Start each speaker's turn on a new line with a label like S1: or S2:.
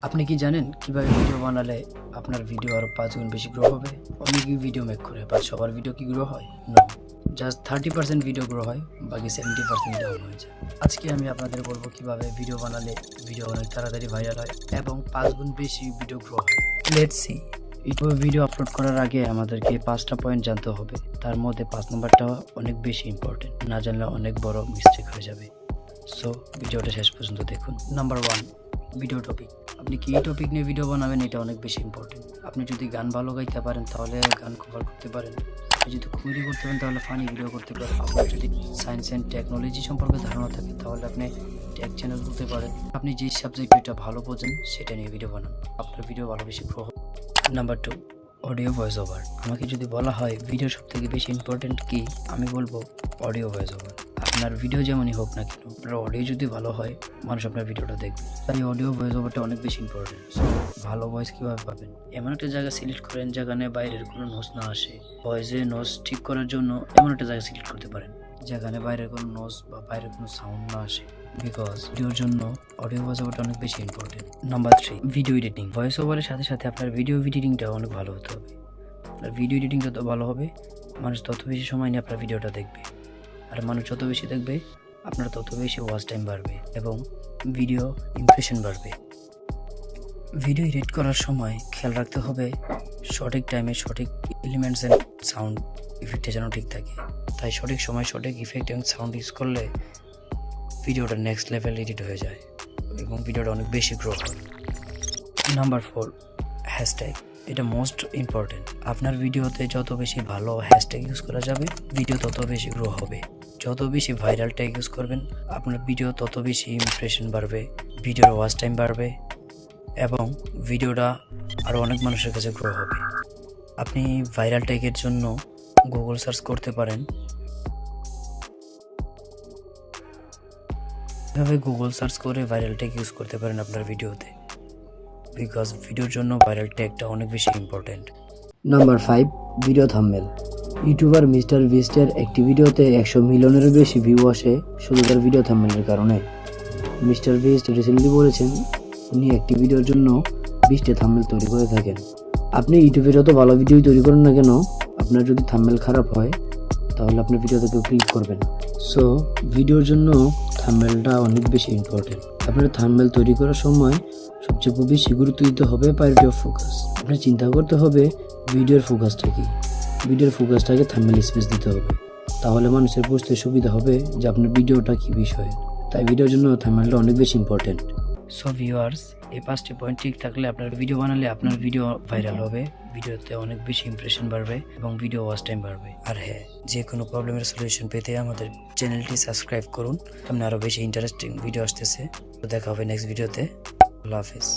S1: আপনি কি জানেন কিভাবে ভিডিও বানালে আপনার ভিডিও আরো 5 গুণ বেশি গ্রো হবে? অনেকেই ভিডিও মেক করে, বাট সবার ভিডিও কি গ্রো হয়? নো, জাস্ট 30% ভিডিও গ্রো হয়, বাকি 70% ডাউন হয়ে যায়। আজকে আমি আপনাদের বলবো কিভাবে ভিডিও বানালে ভিডিও অনেক তাড়াতাড়ি ভাইরাল হয় এবং 5 গুণ বেশি ভিডিও গ্রো হয়। Let's see. ইউটিউবে ভিডিও আপলোড করার আগে আমাদেরকে 5টা পয়েন্ট জানতে হবে। তার মধ্যে 5 নম্বরটা অনেক বেশি ইম্পর্টেন্ট, না জানলে অনেক বড় মিস্টেক হয়ে যাবে। সো ভিডিওটা শেষ পর্যন্ত দেখুন। Number 1, video topic. আপনি কি টপিক নিয়ে ভিডিও বানাবেন এটা অনেক বেশি ইম্পর্টেন্ট। আপনি যদি গান ভালো গাইতে পারেন তাহলে গান কভার করতে পারেন। আপনি যদি কমেডি করতে পারেন তাহলে ফানি ভিডিও করতে পারেন। আপনার যদি সায়েন্স অ্যান্ড টেকনোলজি সম্পর্কে ধারণা থাকে তাহলে আপনি টেক চ্যানেল করতে পারেন। আপনি যে সাবজেক্টটা ভালো বোঝেন সেটা নিয়ে ভিডিও বানান, আপনার ভিডিও ভালো বেশি গ্রো হবে। Number 2, audio voice over. আমাকে যদি বলা হয় ভিডিও সব থেকে বেশি ইম্পর্টেন্ট কি, আমি বলবো অডিও ভয়েস ওভার। আপনার ভিডিও যেমনই হোক না কেন, আপনার অডিও যদি ভালো হয় মানুষ আপনার ভিডিওটা দেখবে, তাই অডিও ভয়েস ওভারটা অনেক বেশি ইম্পর্টেন্ট। সো ভালো ভয়েস কীভাবে পাবেন? এমন একটা জায়গা সিলেক্ট করেন যেখানে বাইরের কোনো নোজ না আসে। ভয়েসে নোজ ঠিক করার জন্য এমন একটা জায়গা সিলেক্ট করতে পারেন যেখানে বাইরের কোনো নোজ বা বাইরের কোনো সাউন্ড না আসে, বিকজ ভিডিওর জন্য অডিও ভয়েস ওভারটা অনেক বেশি important. Number 3, video editing. Voice ওভারের সাথে সাথে আপনার ভিডিও এডিটিংটা অনেক ভালো হতে হবে। আপনার ভিডিও এডিটিং যত ভালো হবে মানুষ তত বেশি সময় নিয়ে আপনার ভিডিওটা দেখবে, আর মানুষ যত বেশি দেখবে আপনার তত বেশি ওয়াচ টাইম বাড়বে এবং ভিডিও ইমপ্রেশন বাড়বে। ভিডিও এডিট করার সময় খেয়াল রাখতে হবে সঠিক টাইমে সঠিক এলিমেন্টস অ্যান্ড সাউন্ড ইফেক্টে যেন ঠিক থাকে। তাই সঠিক সময় সঠিক ইফেক্ট এবং সাউন্ড ইউজ করলে ভিডিওটা নেক্সট লেভেল এডিট হয়ে যায় এবং ভিডিওটা অনেক বেশি গ্রো হয়। Number 4, hashtag. এটা মোস্ট ইম্পর্টেন্ট। আপনার ভিডিওতে যত বেশি ভালো হ্যাশট্যাগ ইউজ করা যাবে ভিডিও তত বেশি গ্রো হবে। যত বেশি ভাইরাল ট্যাগ ইউজ করবেন আপনার ভিডিও তত বেশি ইমপ্রেশন বাড়বে, ভিডিওর ওয়াচ টাইম বাড়বে এবং ভিডিওটা আরও অনেক মানুষের কাছে গ্রো হবে। আপনি ভাইরাল ট্যাগের জন্য গুগল সার্চ করতে পারেন। এভাবে গুগল সার্চ করে ভাইরাল ট্যাগ ইউজ করতে পারেন আপনার ভিডিওতে, বিকজ ভিডিওর জন্য ভাইরাল ট্যাগটা অনেক বেশি important. Number 5, video thumbnail. Youtuber mister বিস্টের একটি ভিডিওতে 100 মিলিয়নেরও বেশি ভিউ আসে শুধু তার ভিডিও থাম্বনেলের কারণে। মিস্টার বিস্ট রিসেন্টলি বলেছেন উনি একটি ভিডিওর জন্য 20টা থাম্বনেল তৈরি করে থাকেন। আপনি ইউটিউবে যত ভালো ভিডিও তৈরি করেন না কেন, আপনার যদি থাম্বনেল খারাপ হয় তাহলে আপনার ভিডিওতে কেউ ক্লিক করবে না। সো ভিডিওর জন্য থাম্বনেলটা অনেক বেশি ইম্পর্টেন্ট। আপনার থাম্বনেল তৈরি করার সময় সবচেয়ে বেশি গুরুত্ব দিতে হবে প্রায়োরিটি অফ ফোকাস। আপনার চিন্তা করতে হবে ভিডিওর ফোকাসটা কি। ভিডিওর ফোকাসটাকে থাম্বনেল স্পেস দিতে হবে, তাহলে মানুষের বুঝতে সুবিধা হবে যে আপনার ভিডিওটা কি বিষয়। তাই ভিডিওর জন্য থাম্বনেলটা অনেক বেশি ইম্পর্টেন্ট। সো ভিউয়ার্স, এই 5টি পয়েন্ট ঠিক থাকলে আপনার ভিডিও বানালে আপনার ভিডিও ভাইরাল হবে, ভিডিওতে অনেক বেশি ইমপ্রেশন বাড়বে এবং ভিডিও ওয়াচ টাইম বাড়বে। আর হ্যাঁ, যে কোনো প্রবলেমের সলিউশন পেতে আমাদের চ্যানেলটি সাবস্ক্রাইব করুন। সামনে আরও বেশি ইন্টারেস্টিং ভিডিও আসতেছে। তো দেখা হবে নেক্সট ভিডিওতে। আল্লাহ হাফেজ।